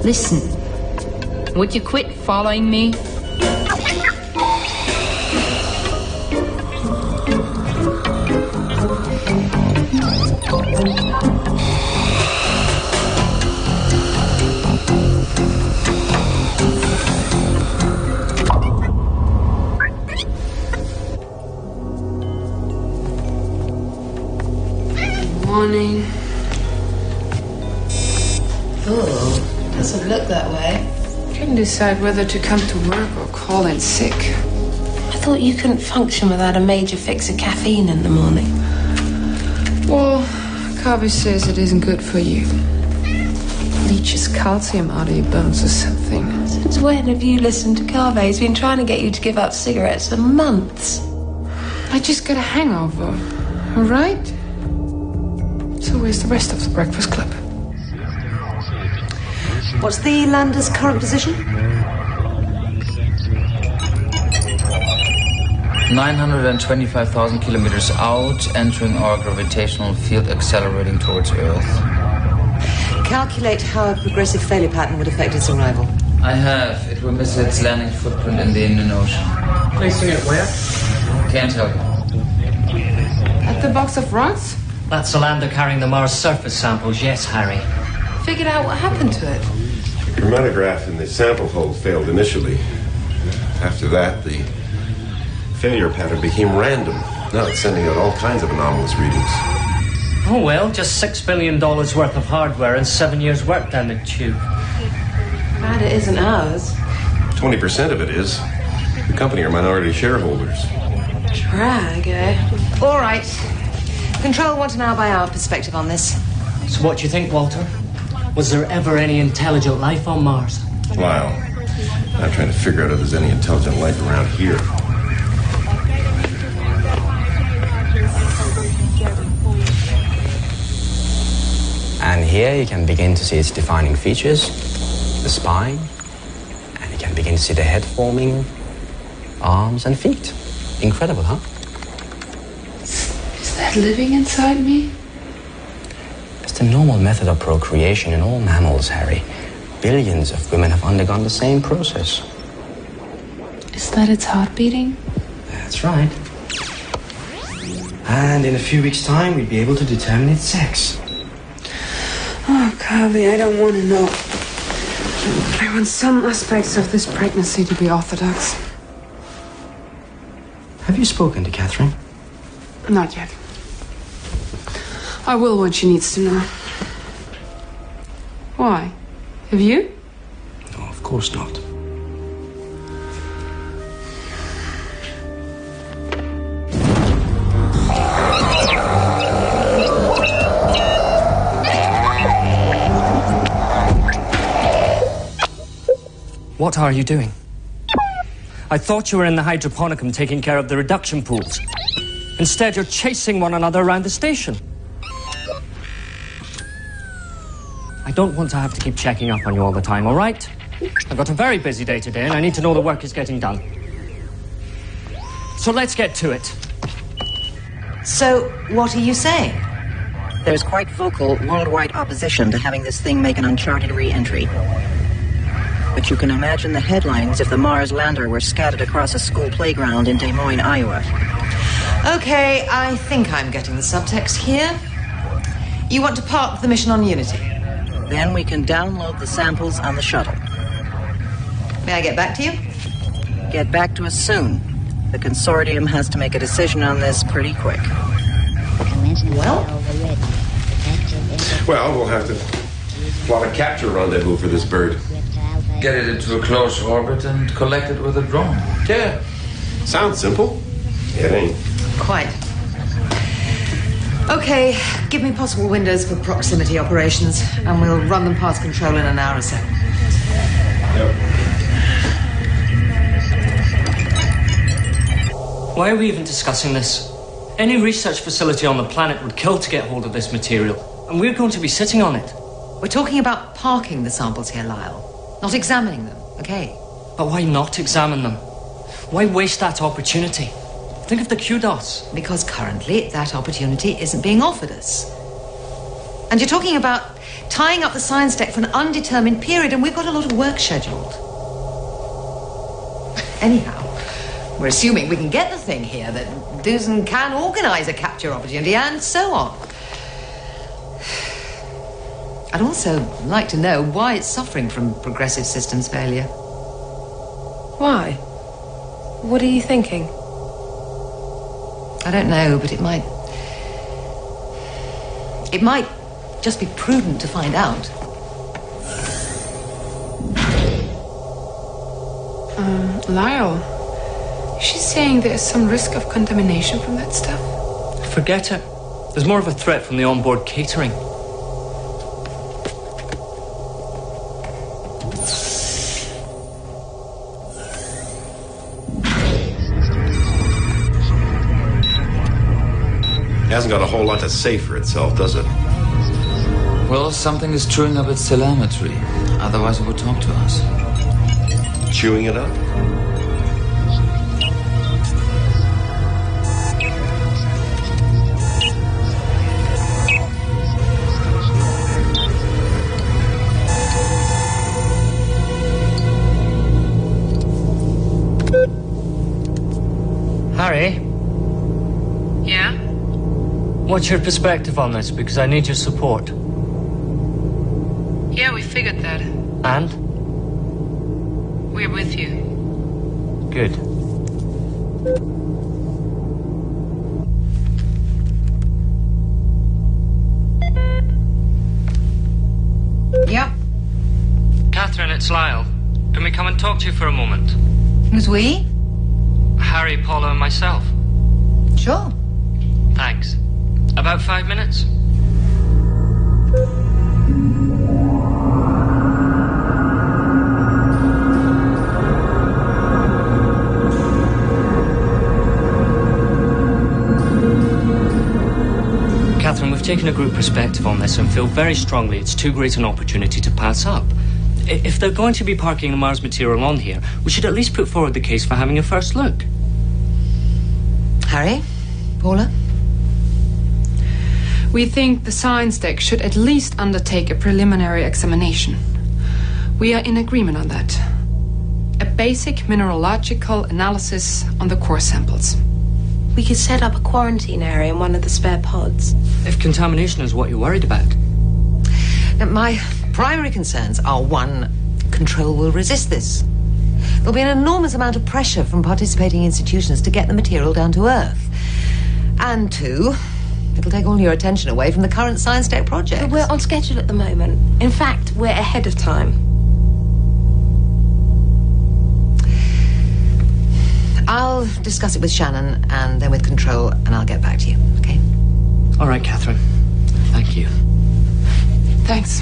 Listen, would you quit following me? Morning. Oh, doesn't look that way. Couldn't decide whether to come to work or call in sick. I thought you couldn't function without a major fix of caffeine in the morning. Well, Carvey says it isn't good for you. Leaches calcium out of your bones or something. Since when have you listened to Carvey? He's been trying to get you to give up cigarettes for months. I just got a hangover, all right? So where's the rest of the Breakfast Club? What's the lander's current position? 925,000 kilometers out, entering our gravitational field, accelerating towards Earth. Calculate how a progressive failure pattern would affect its arrival. I have. It will miss its landing footprint in the Indian Ocean. Placing it where? Can't tell you. At the box of rocks? That's the lander carrying the Mars surface samples, yes, Harry. Figured out what happened to it. The chromatograph in the sample hold failed initially. After that, the failure pattern became random. Now it's sending out all kinds of anomalous readings. Oh, well, just $6 billion worth of hardware and 7 years' work down the tube. Glad it isn't ours. 20% of it is. The company are minority shareholders. Drag, eh? All right. Control want an hour-by-hour perspective on this. So what do you think, Walter? Was there ever any intelligent life on Mars? Lyle, I'm trying to figure out if there's any intelligent life around here. And here you can begin to see its defining features, the spine, and you can begin to see the head forming, arms and feet. Incredible, huh? Is that living inside me? It's the normal method of procreation in all mammals, Harry. Billions of women have undergone the same process. Is that its heart beating? That's right. And in a few weeks' time, we'd be able to determine its sex. Oh, Carvey, I don't want to know. I want some aspects of this pregnancy to be orthodox. Have you spoken to Catherine? Not yet. I will when she needs to know. Why? Have you? No, of course not. What are you doing? I thought you were in the hydroponicum taking care of the reduction pools. Instead, you're chasing one another around the station. I don't want to have to keep checking up on you all the time, all right? I've got a very busy day today, and I need to know the work is getting done. So let's get to it. So, what are you saying? There's quite vocal worldwide opposition to having this thing make an uncharted re-entry. But you can imagine the headlines if the Mars lander were scattered across a school playground in Des Moines, Iowa. Okay, I think I'm getting the subtext here. You want to park the mission on Unity? Then we can download the samples on the shuttle. May I get back to you? Get back to us soon. The consortium has to make a decision on this pretty quick. Well, we'll have to plot a capture rendezvous for this bird. Get it into a close orbit and collect it with a drone. Yeah. Sounds simple. It ain't. Quite. Okay, give me possible windows for proximity operations, and we'll run them past control in an hour or so. Yep. Why are we even discussing this? Any research facility on the planet would kill to get hold of this material, and we're going to be sitting on it. We're talking about parking the samples here, Lyle. Not examining them, okay? But why not examine them? Why waste that opportunity? Think of the kudos. Because currently that opportunity isn't being offered us. And you're talking about tying up the science deck for an undetermined period, and we've got a lot of work scheduled. Anyhow, we're assuming we can get the thing here, that Dusan can organise a capture opportunity, and so on. I'd also like to know why it's suffering from progressive systems failure. Why? What are you thinking? I don't know, but it might just be prudent to find out. Lyle, she's saying there's some risk of contamination from that stuff. Forget it. There's more of a threat from the onboard catering. It hasn't got a whole lot to say for itself, does it? Well, something is chewing up its telemetry. Otherwise it would talk to us. Chewing it up? Harry? Yeah? What's your perspective on this? Because I need your support. Yeah, we figured that. And? We're with you. Good. Yep. Catherine, it's Lyle. Can we come and talk to you for a moment? Who's we? Harry, Paula, and myself. Sure. Thanks. About 5 minutes? Catherine, we've taken a group perspective on this and feel very strongly it's too great an opportunity to pass up. If they're going to be parking the Mars material on here, we should at least put forward the case for having a first look. Harry? Paula? We think the science deck should at least undertake a preliminary examination. We are in agreement on that. A basic mineralogical analysis on the core samples. We could set up a quarantine area in one of the spare pods. If contamination is what you're worried about. Now, my primary concerns are, one, Control will resist this. There'll be an enormous amount of pressure from participating institutions to get the material down to Earth. And two, it'll take all your attention away from the current science deck project. But we're on schedule at the moment. In fact, we're ahead of time. I'll discuss it with Shannon and then with Control, and I'll get back to you, okay? All right, Catherine. Thank you. Thanks.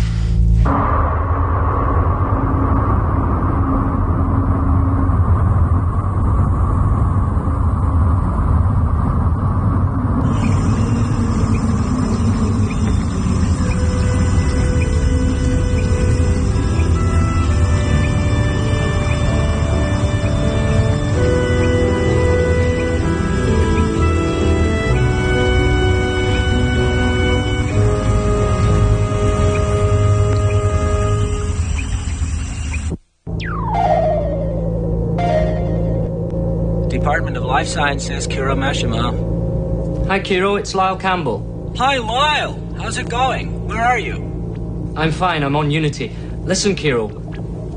Department of Life Sciences, Kiro Mashima. Hi, Kiro. It's Lyle Campbell. Hi, Lyle. How's it going? Where are you? I'm fine. I'm on Unity. Listen, Kiro.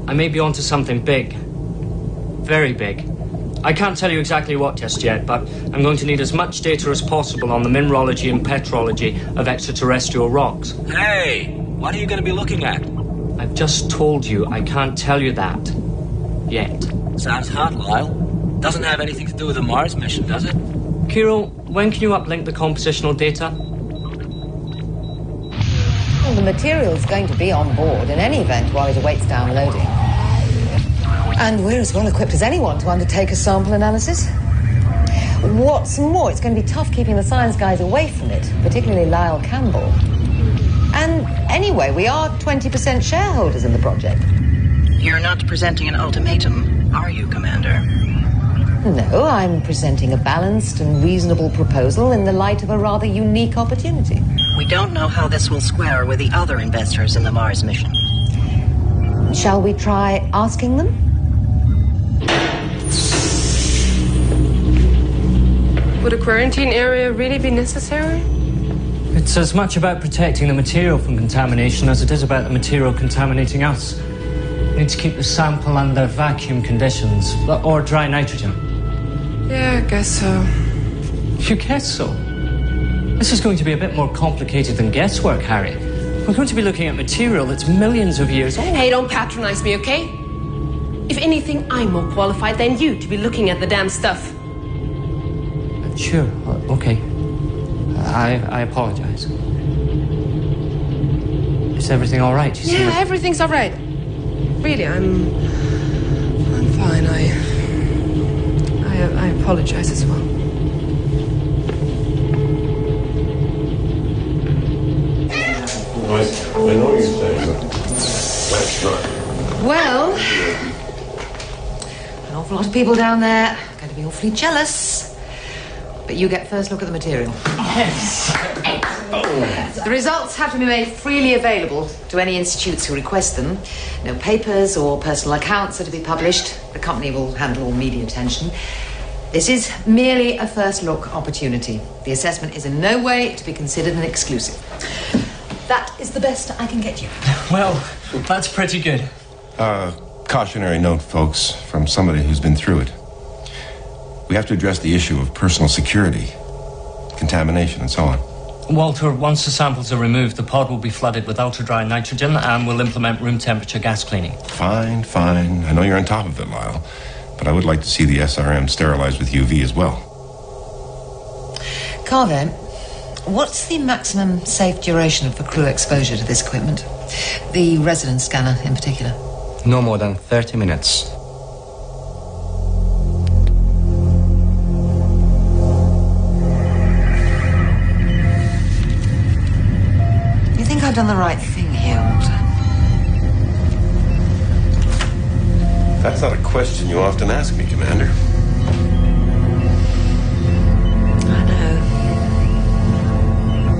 I may be onto something big. Very big. I can't tell you exactly what just yet, but I'm going to need as much data as possible on the mineralogy and petrology of extraterrestrial rocks. Hey, what are you going to be looking at? I've just told you I can't tell you that. Yet. Sounds hot, Lyle. Doesn't have anything to do with the Mars mission, does it? Kiro, when can you uplink the compositional data? Well, the material's going to be on board in any event while it awaits downloading. And we're as well equipped as anyone to undertake a sample analysis. What's more, it's going to be tough keeping the science guys away from it, particularly Lyle Campbell. And anyway, we are 20% shareholders in the project. You're not presenting an ultimatum, are you, Commander? No, I'm presenting a balanced and reasonable proposal in the light of a rather unique opportunity. We don't know how this will square with the other investors in the Mars mission. Shall we try asking them? Would a quarantine area really be necessary? It's as much about protecting the material from contamination as it is about the material contaminating us. We need to keep the sample under vacuum conditions, or dry nitrogen. Yeah, I guess so. You guess so? This is going to be a bit more complicated than guesswork, Harry. We're going to be looking at material that's millions of years old. Hey, don't patronize me, okay? If anything, I'm more qualified than you to be looking at the damn stuff. Sure, okay. I apologize. Is everything all right? Yeah, everything's all right. Really, I'm fine. I apologize as well. I know you're saying that. That's not. Well, an awful lot of people down there are going to be awfully jealous. But you get first look at the material. The results have to be made freely available to any institutes who request them. No papers or personal accounts are to be published. The company will handle all media attention. This is merely a first look opportunity. The assessment is in no way to be considered an exclusive. That is the best I can get you. Well, that's pretty good. Cautionary note, folks, from somebody who's been through it. We have to address the issue of personal security, contamination, and so on. Walter, once the samples are removed, the pod will be flooded with ultra-dry nitrogen and we'll implement room temperature gas cleaning. Fine. I know you're on top of it, Lyle. But I would like to see the SRM sterilized with UV as well. Carver, what's the maximum safe duration for crew exposure to this equipment? The resonance scanner in particular. No more than 30 minutes. You think I've done the right thing here, Walter? That's not a question you often ask me, Commander. I know.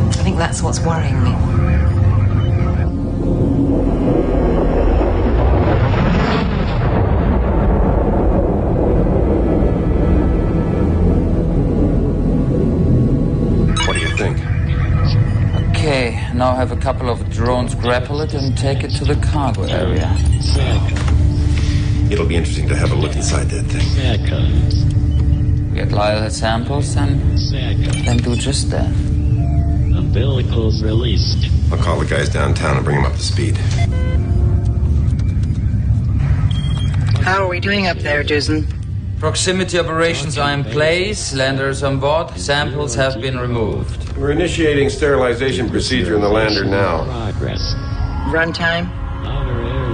I think that's what's worrying me. What do you think? Okay, now have a couple of drones grapple it and take it to the cargo area. It'll be interesting to have a look inside that thing. Get Lyle samples and then do just that. Umbilicals released. I'll call the guys downtown and bring them up to speed. How are we doing up there, Dusan? Proximity operations are in place. Landers on board. Samples have been removed. We're initiating sterilization procedure in the lander now. Runtime?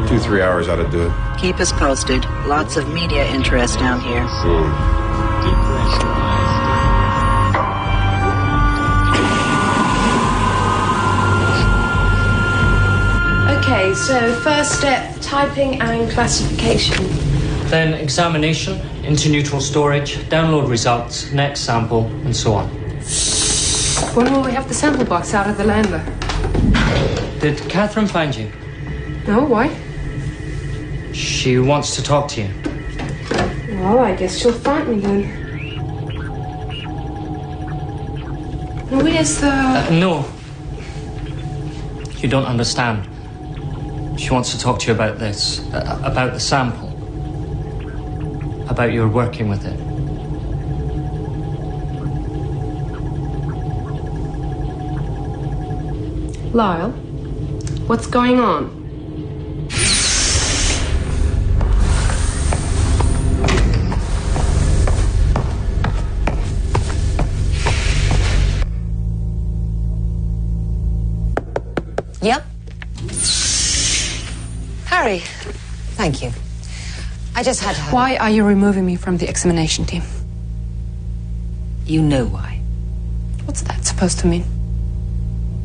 2-3 hours ought to do it. Keep us posted. Lots of media interest down here. Okay, so first step, typing and classification. Then examination, into neutral storage, download results, next sample, and so on. When will we have the sample box out of the lander? Did Catherine find you? No, why? She wants to talk to you. Well, I guess she'll find me then. Where's the... No. You don't understand. She wants to talk to you about this, about the sample. About your working with it. Lyle, what's going on? Yep. Harry, thank you. I just had to... Why are you removing me from the examination team? You know why. What's that supposed to mean?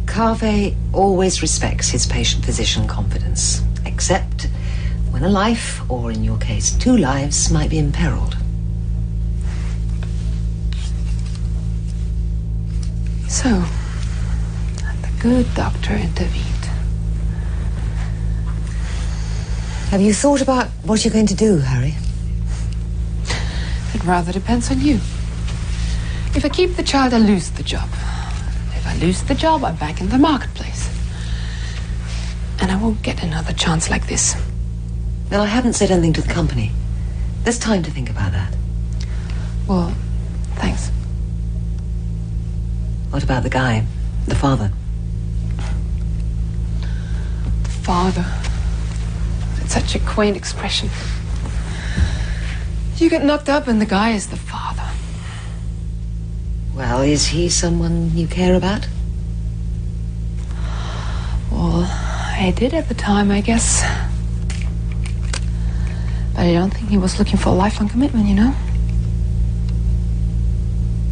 Carve always respects his patient-physician confidence, except when a life, or in your case, 2 lives, might be imperiled. So, at the good doctor intervened. Have you thought about what you're going to do, Harry? It rather depends on you. If I keep the child, I lose the job. If I lose the job, I'm back in the marketplace. And I won't get another chance like this. Well, I haven't said anything to the company. There's time to think about that. Well, thanks. What about the guy, the father? The father. It's such a quaint expression. You get knocked up and the guy is the father. Well, is he someone you care about? Well, I did at the time, I guess. But I don't think he was looking for a lifelong commitment, you know?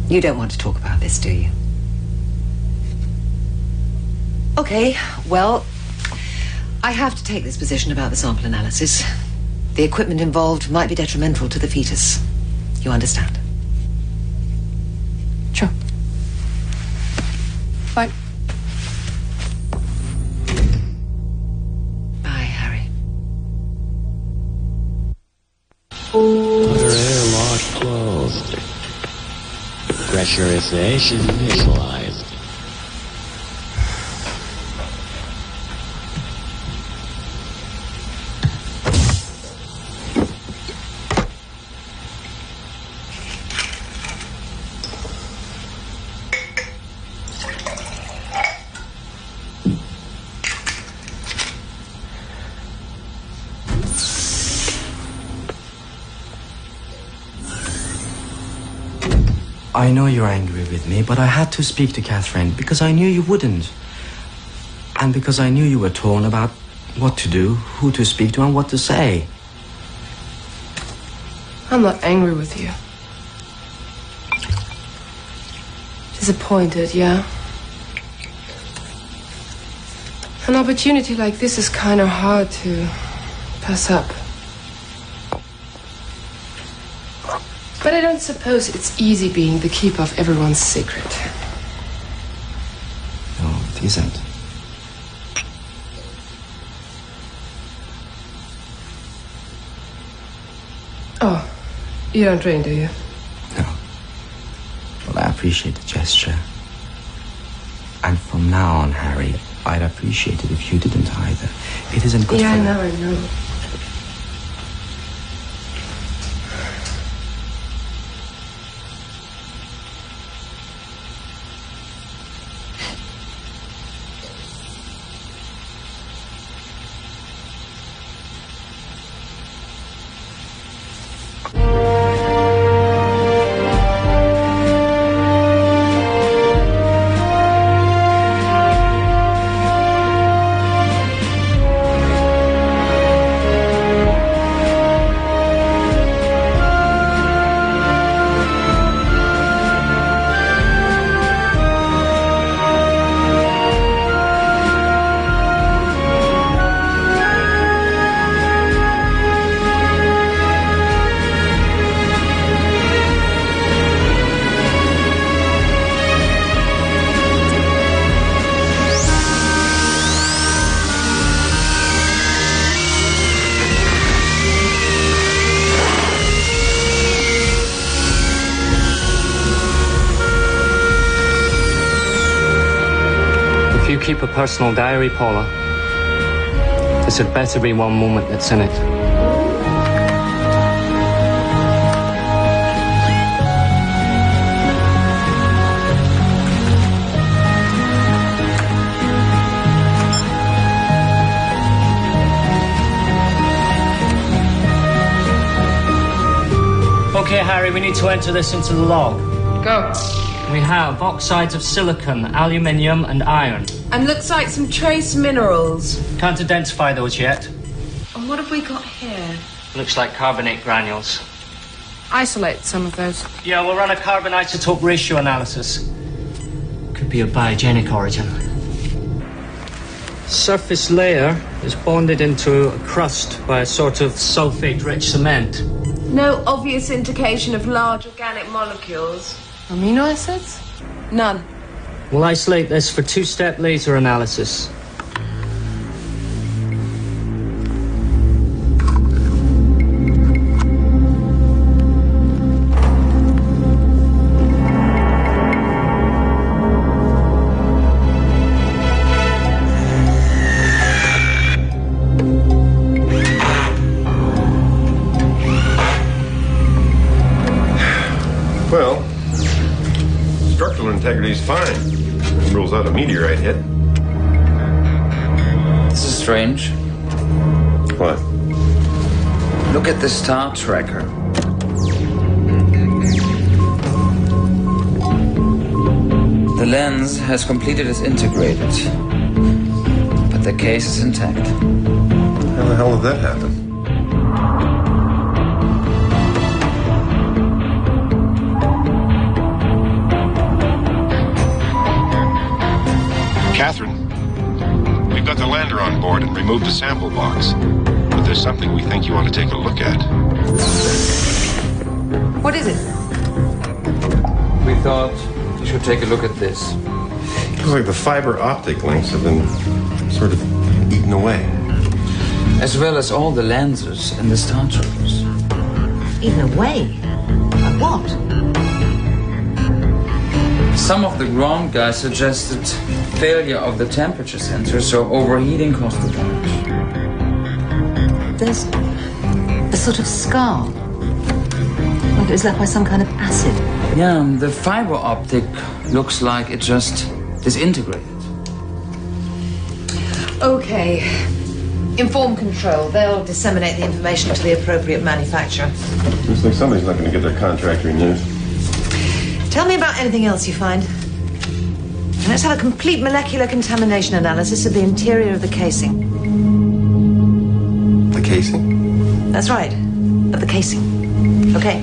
You don't want to talk about this, do you? Okay, well, I have to take this position about the sample analysis. The equipment involved might be detrimental to the fetus. You understand? Sure. Bye. Bye, Harry. Outer airlock closed. Pressurization initialized. I know you're angry with me, but I had to speak to Catherine because I knew you wouldn't. And because I knew you were torn about what to do, who to speak to, and what to say. I'm not angry with you. Disappointed, yeah. An opportunity like this is kind of hard to pass up. But I don't suppose it's easy being the keeper of everyone's secret. No, it isn't. Oh, you don't drink, do you? No. Well, I appreciate the gesture. And from now on, Harry, I'd appreciate it if you didn't either. It isn't good for... I know. Keep a personal diary, Paula. This had better be one moment that's in it. Okay, Harry, we need to enter this into the log. Go. We have oxides of silicon, aluminium, and iron. And looks like some trace minerals. Can't identify those yet. And what have we got here? Looks like carbonate granules. Isolate some of those. Yeah, we'll run a carbon isotope ratio analysis. Could be of biogenic origin. Surface layer is bonded into a crust by a sort of sulfate-rich cement. No obvious indication of large organic molecules. Amino acids? None. We'll isolate this for two-step laser analysis. Well, structural integrity is fine. Rules out a meteorite hit. This is strange. What? Look at the star tracker. The lens has completed its integrated, but the case is intact. How the hell did that happen? Catherine, we've got the lander on board and removed the sample box. But there's something we think you ought to take a look at. What is it? We thought you should take a look at this. Looks like the fiber optic links have been sort of eaten away. As well as all the lenses in the star trackers. Eaten away? By what? Some of the ground guys suggested failure of the temperature sensor, so overheating caused the damage. There's a sort of scar. Like it was left by some kind of acid. Yeah, the fiber optic looks like it just disintegrated. Okay. Inform control. They'll disseminate the information to the appropriate manufacturer. Looks like somebody's not going to get their contract renewed. Tell me about anything else you find. And let's have a complete molecular contamination analysis of the interior of the casing. The casing? That's right. Of the casing. Okay.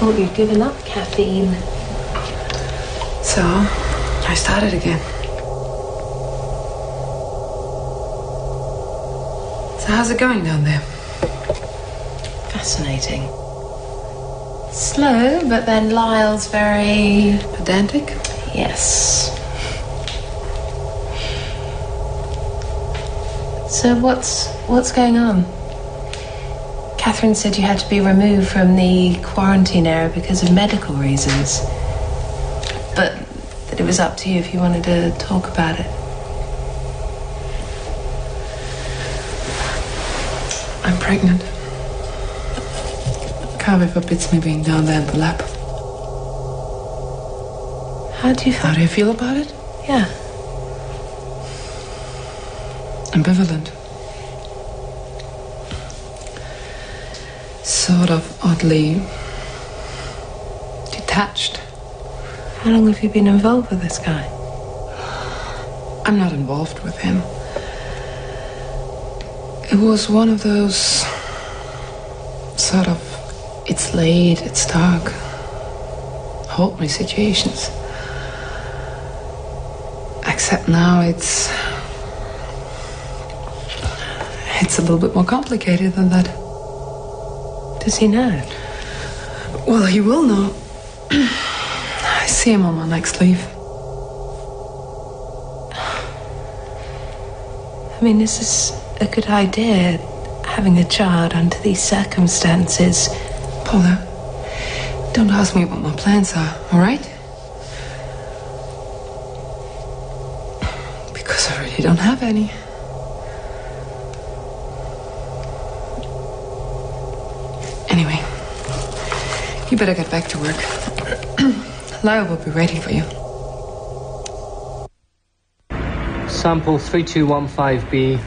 Oh, you've given up caffeine. So, I started again. So how's it going down there? Fascinating. Slow, but then Lyle's very... Pedantic? Yes. So what's going on? Catherine said you had to be removed from the quarantine area because of medical reasons. But that it was up to you if you wanted to talk about it. I'm pregnant. Carver forbids me being down there in the lab. How do you feel? How do you feel about it? Yeah. Ambivalent. Sort of oddly detached. How long have you been involved with this guy? I'm not involved with him. It was one of those sort of it's late, it's dark, hold me situations. Except now it's a little bit more complicated than that. Does he know? Well, he will know. I see him on my next leave. I mean, this is a good idea, having a child under these circumstances. Paula, don't ask me what my plans are, all right? Because I really don't have any. Anyway, you better get back to work. Lyle will be waiting for you. Sample 3215B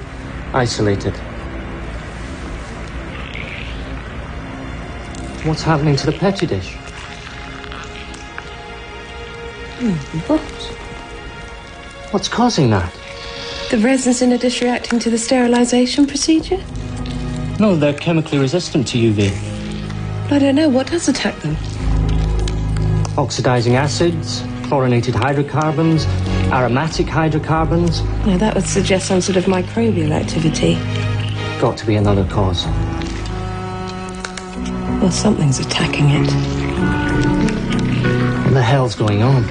isolated. What's happening to the petri dish? What? What's causing that? The resins in a dish reacting to the sterilization procedure? No, they're chemically resistant to UV. I don't know. What does attack them? Oxidizing acids, chlorinated hydrocarbons, aromatic hydrocarbons. No, that would suggest some sort of microbial activity. Got to be another cause. Well, something's attacking it. What the hell's going on?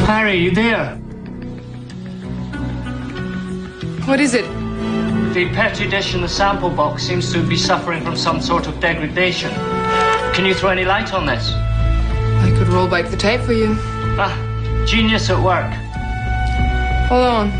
Harry, you there? What is it? The petri dish in the sample box seems to be suffering from some sort of degradation. Can you throw any light on this? I could roll back the tape for you. Ah, genius at work. Hold on.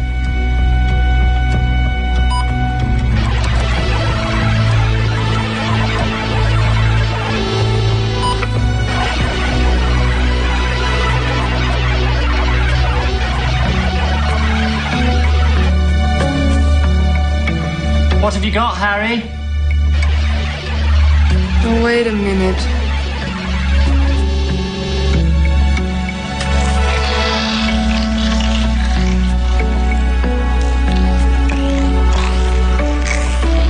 What have you got, Harry? Oh, wait a minute.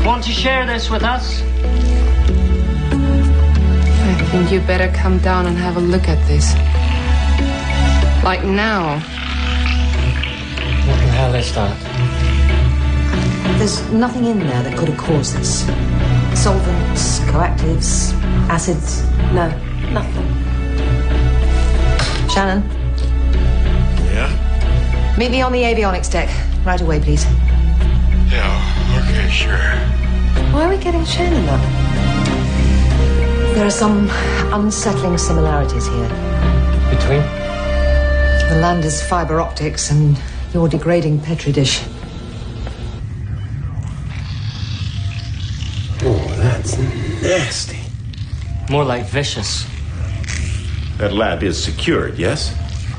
Want to share this with us? I think you better come down and have a look at this. Like now. What the hell is that? There's nothing in there that could have caused this. Solvents, coactives, acids. No, nothing. Shannon? Yeah? Meet me on the avionics deck. Right away, please. Yeah, okay, sure. Why are we getting Shannon up? There are some unsettling similarities here. Between? The Lander's fiber optics and your degrading petri dish. Oh, that's nasty. More like vicious. That lab is secured, yes?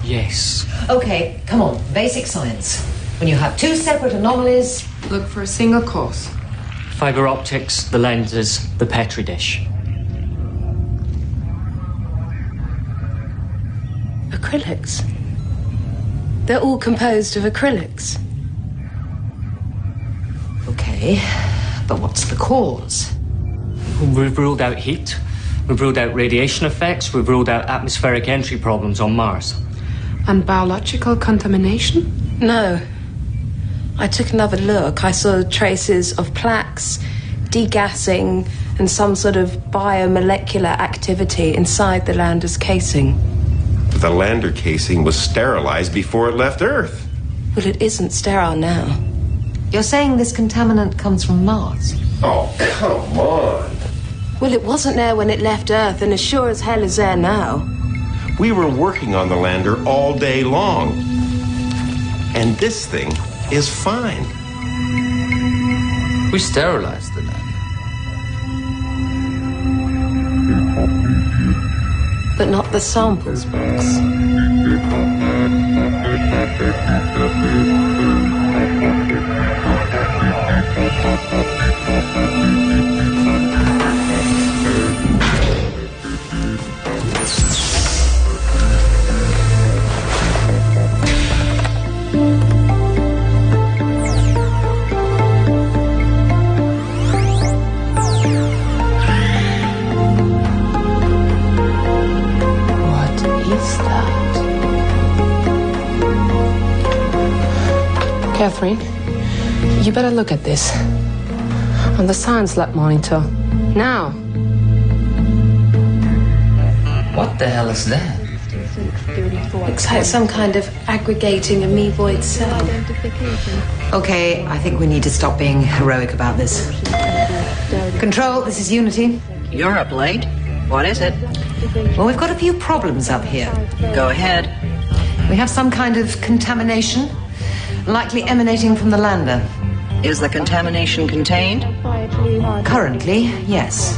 Yes. Okay, come on. Basic science. When you have two separate anomalies... Look for a single cause. Fiber optics, the lenses, the petri dish. Acrylics. They're all composed of acrylics. Okay, but what's the cause? We've ruled out heat. We've ruled out radiation effects. We've ruled out atmospheric entry problems on Mars. And biological contamination? No. I took another look. I saw traces of plaques, degassing, and some sort of biomolecular activity inside the lander's casing. But the lander casing was sterilized before it left Earth. Well, it isn't sterile now. You're saying this contaminant comes from Mars? Oh, come on. Well, it wasn't there when it left Earth, and as sure as hell is there now. We were working on the lander all day long. And this thing is fine. We sterilized the lander. But not the samples box. Catherine, you better look at this. On the science lab monitor. Now. What the hell is that? Looks like some kind of aggregating amoeboid cell. Okay, I think we need to stop being heroic about this. Control, this is Unity. You're up late. What is it? Well, we've got a few problems up here. Go ahead. We have some kind of contamination, likely emanating from the lander. Is the contamination contained? Currently, yes.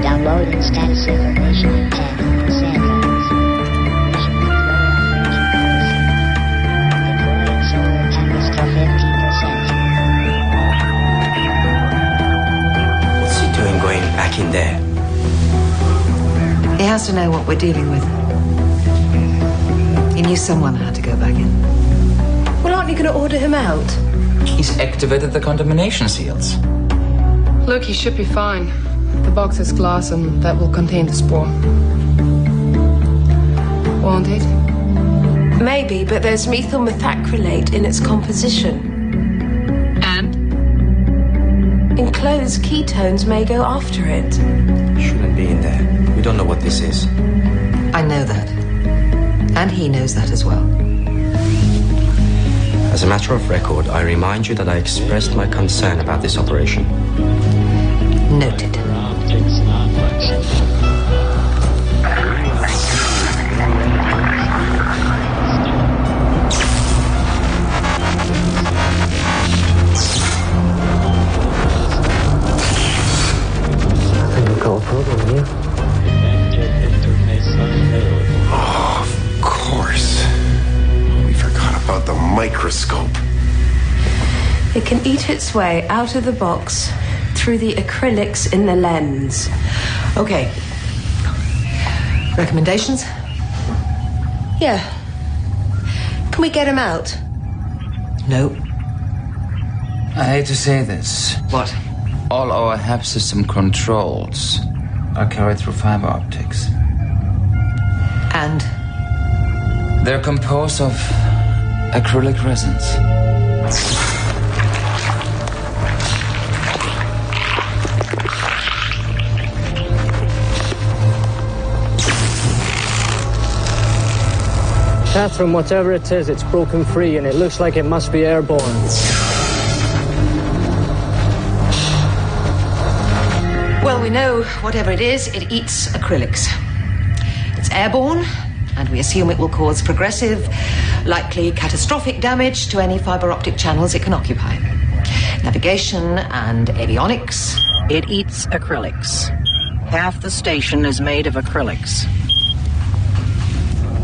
Downloading status information and send files. Mission control operation. Deploying has to know what we're dealing with. He knew someone had to go back in. Well, aren't you going to order him out? He's activated the contamination seals. Look, he should be fine. The box is glass and that will contain the spore. Won't it? Maybe, but there's methyl methacrylate in its composition. And? Enclosed ketones may go after it. Shouldn't be in there. We don't know what this is. I know that. And he knows that as well. As a matter of record, I remind you that I expressed my concern about this operation. Noted. Oh, of course. We forgot about the microscope. It can eat its way out of the box through the acrylics in the lens. Okay. Recommendations? Yeah. Can we get him out? No. I hate to say this. What? All our HAP system controls are carried through fiber optics. And? They're composed of acrylic resins. Catherine, whatever it is, it's broken free and it looks like it must be airborne. Well, we know whatever it is, it eats acrylics. It's airborne, and we assume it will cause progressive, likely catastrophic damage to any fiber optic channels it can occupy. Navigation and avionics. It eats acrylics. Half the station is made of acrylics.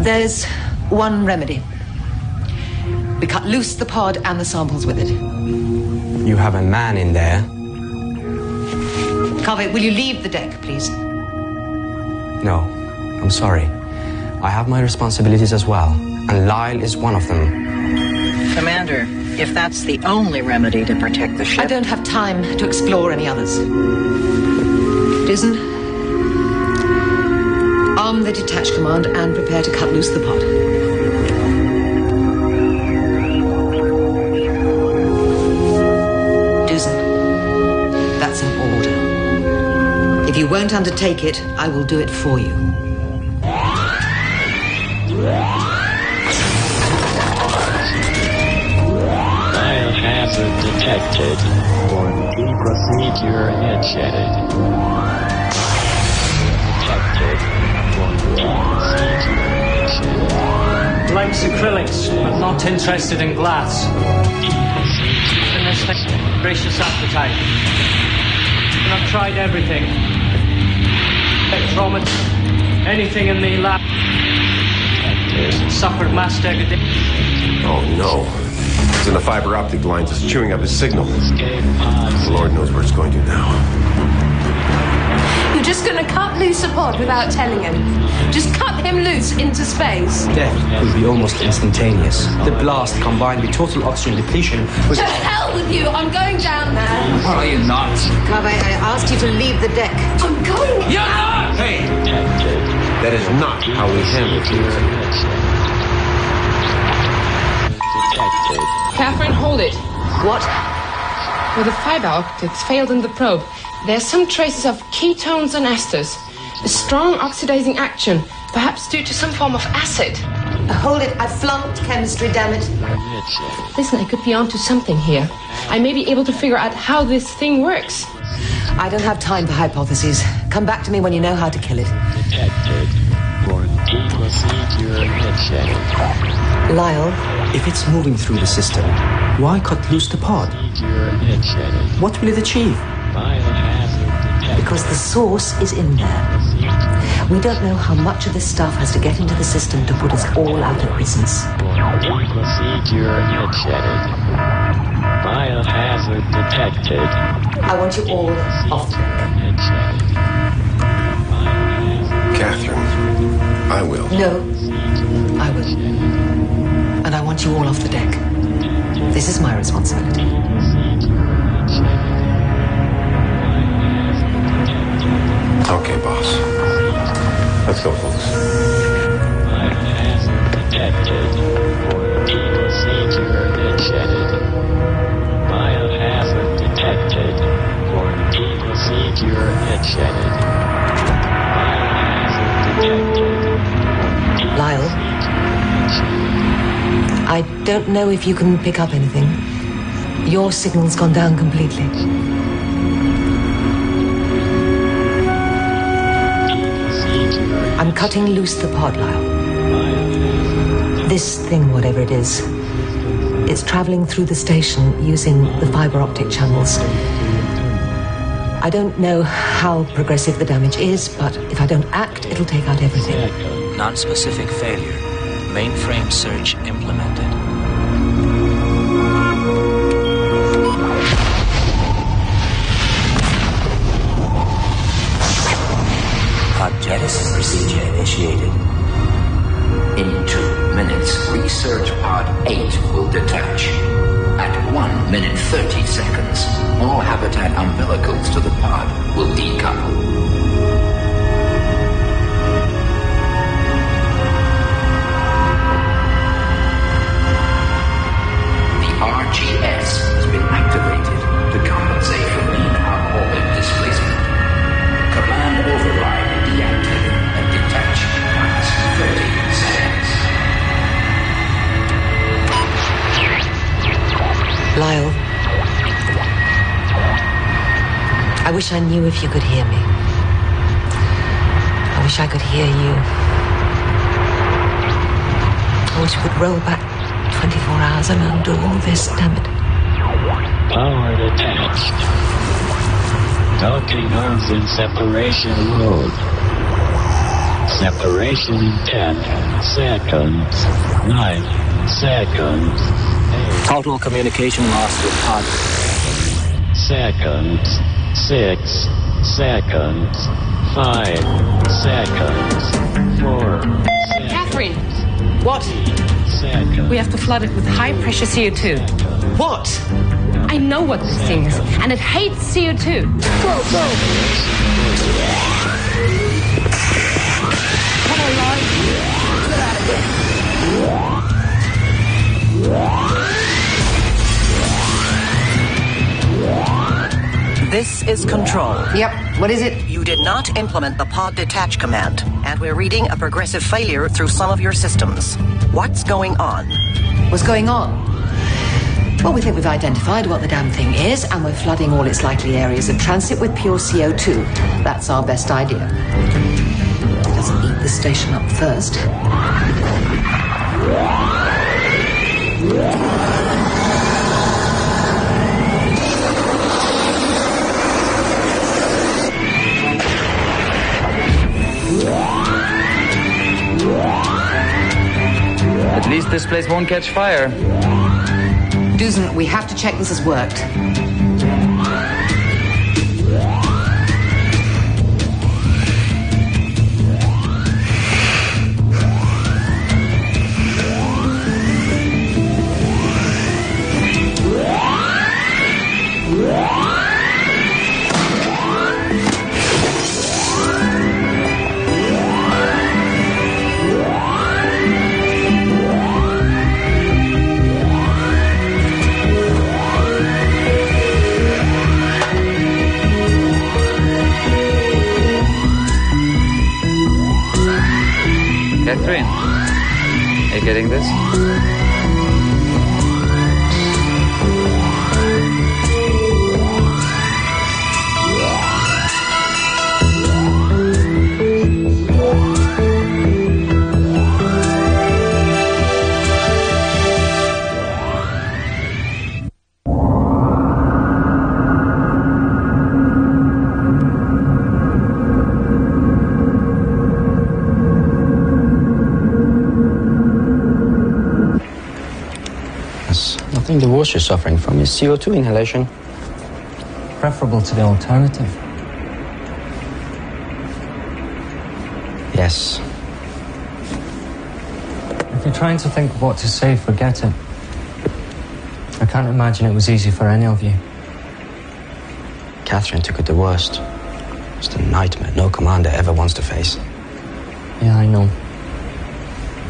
There's one remedy. We cut loose the pod and the samples with it. You have a man in there. Carver, will you leave the deck, please? No, I'm sorry. I have my responsibilities as well, and Lyle is one of them. Commander, if that's the only remedy to protect the ship... I don't have time to explore any others. Dizon, arm the detach command and prepare to cut loose the pod. Dizon, that's an order. If you won't undertake it, I will do it for you. Biohazard detected. Quarantine procedure initiated. Detected. Quarantine procedure initiated. Likes acrylics, but not interested in glass. Gracious appetite. And I've tried everything. Spectrometer, anything in the lab. Suffered mass degradation. Oh, no. It's in the fiber optic lines. It's chewing up his signal. Lord knows where it's going to now. You're just going to cut loose a pod without telling him. Just cut him loose into space. Death will be almost instantaneous. The blast combined with total oxygen depletion was... To hell with you! I'm going down there. What are you not? Carver, I asked you to leave the deck. I'm going. You're not! Hey! That is not how we handle things. Catherine, hold it. What? Where the fiber optics failed in the probe, there are some traces of ketones and esters. A strong oxidizing action, perhaps due to some form of acid. Hold it. I flunked chemistry, damn it. Listen, I could be onto something here. I may be able to figure out how this thing works. I don't have time for hypotheses. Come back to me when you know how to kill it. Detected. Quarantine procedure initiated. Lyle? If it's moving through the system, why cut loose the pod? Procedure initiated. What will it achieve? Biohazard detected. Because the source is in there. We don't know how much of this stuff has to get into the system to put us all out of business. Quarantine procedure initiated. Biohazard detected. I want you all off the deck. Catherine, I will. No, I will. And I want you all off the deck. This is my responsibility. Okay, boss. Let's go, folks. Biohazard detected. Procedure initiated. Biohazard detected. Procedure initiated. Biohazard detected. Lyle, I don't know if you can pick up anything. Your signal's gone down completely. I'm cutting loose the pod, Lyle. This thing, whatever it is, it's traveling through the station using the fiber optic channels. I don't know how progressive the damage is, but if I don't act, it'll take out everything. Non-specific failure. Mainframe search implemented. Pod jettison procedure initiated. In 2 minutes, research pod 8 will detach. At 1 minute 30 seconds, all habitat umbilicals to the pod will decouple. The RGS has been activated to compensate for mean orbit displacement. Command override deactivate and detach max 30 seconds. Lyle, I wish I knew if you could hear me. I wish I could hear you. I wish we could roll back 24 hours and undo all this, damn it. Power detached. Docking arms in separation mode. Separation in 10 seconds. 9 seconds. Total communication lost with pod. Seconds. 6 seconds. 5 seconds. 4 seconds. Catherine! What? Seconds. We have to flood it with high-pressure CO2. What? I know what this thing is, and it hates CO2. Go, go! Come on, Lyle. Get out of here. This is Control. Yep, what is it? You did not implement the pod detach command, and we're reading a progressive failure through some of your systems. What's going on? What's going on? Well, we think we've identified what the damn thing is, and we're flooding all its likely areas of transit with pure CO2. That's our best idea. It doesn't eat the station up first. At least this place won't catch fire. Dusan, we have to check this has worked. Catherine, are you getting this? I think the worst you're suffering from is CO2 inhalation. Preferable to the alternative. Yes. If you're trying to think of what to say, forget it. I can't imagine it was easy for any of you. Catherine took it the worst. It's a nightmare no commander ever wants to face. Yeah, I know.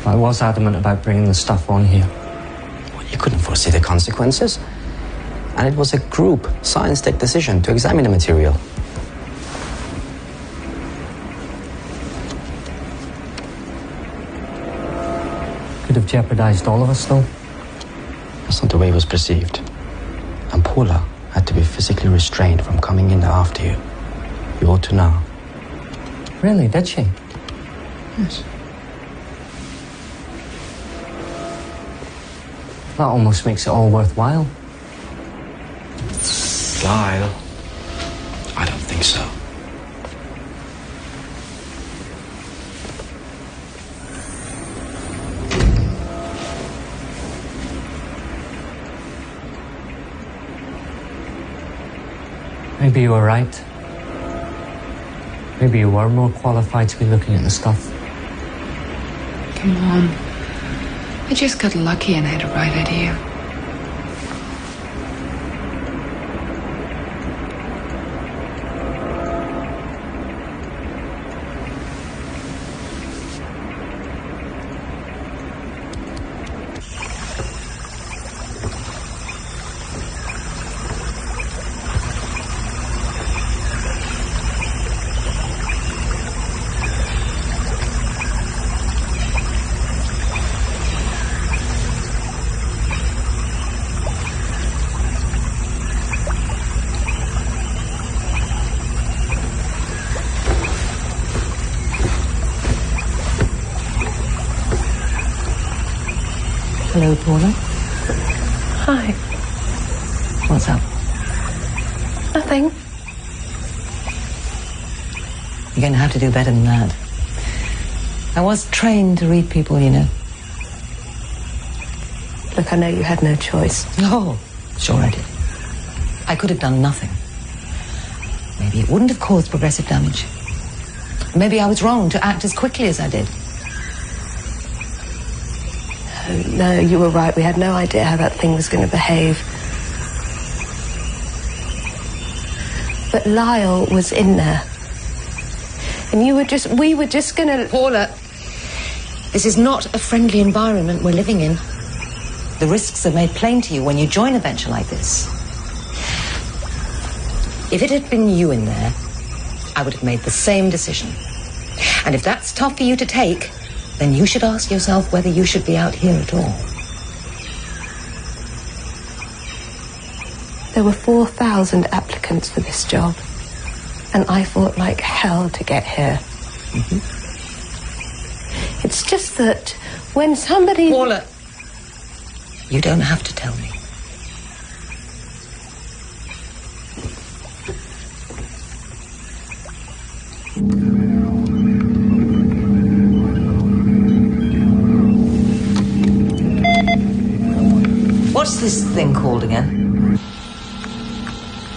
I was adamant about bringing the stuff on here. Well, you couldn't foresee the consequences. And it was a group science-tech decision to examine the material. Could have jeopardized all of us, though. That's not the way it was perceived. And Paula had to be physically restrained from coming in after you. You ought to know. Really, did she? Yes. That almost makes it all worthwhile. Lyle, I don't think so. Maybe you were right. Maybe you were more qualified to be looking at the stuff. Come on. I just got lucky and had a right idea. Hello, Paula. Hi. What's up? Nothing. You're going to have to do better than that. I was trained to read people, you know. Look, I know you had no choice. Oh, sure I did. I could have done nothing. Maybe it wouldn't have caused progressive damage. Maybe I was wrong to act as quickly as I did. No, you were right. We had no idea how that thing was going to behave. But Lyle was in there. And we were just going to... Paula, this is not a friendly environment we're living in. The risks are made plain to you when you join a venture like this. If it had been you in there, I would have made the same decision. And if that's tough for you to take, then you should ask yourself whether you should be out here at all. There were 4,000 applicants for this job. And I fought like hell to get here. Mm-hmm. It's just that when somebody... Paula, you don't have to tell me. What's this thing called again?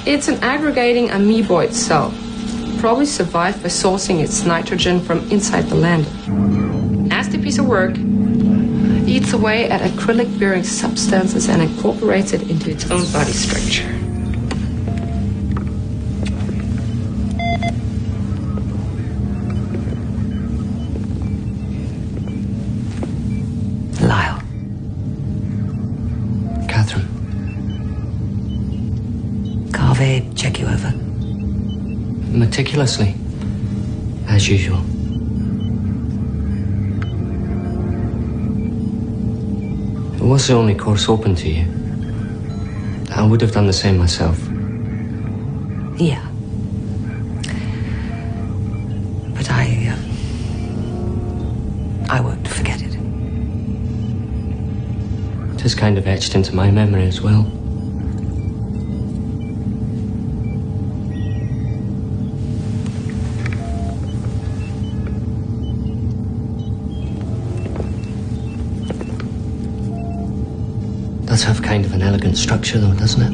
It's an aggregating amoeboid cell. Probably survived by sourcing its nitrogen from inside the lander. Nasty piece of work. Eats away at acrylic-bearing substances and incorporates it into its own body structure. Lyle. Catherine. Carve, check you over. Meticulously, as usual. It was the only course open to you. I would have done the same myself. Yeah. But I won't forget it. It is kind of etched into my memory as well. Does have kind of an elegant structure though, doesn't it?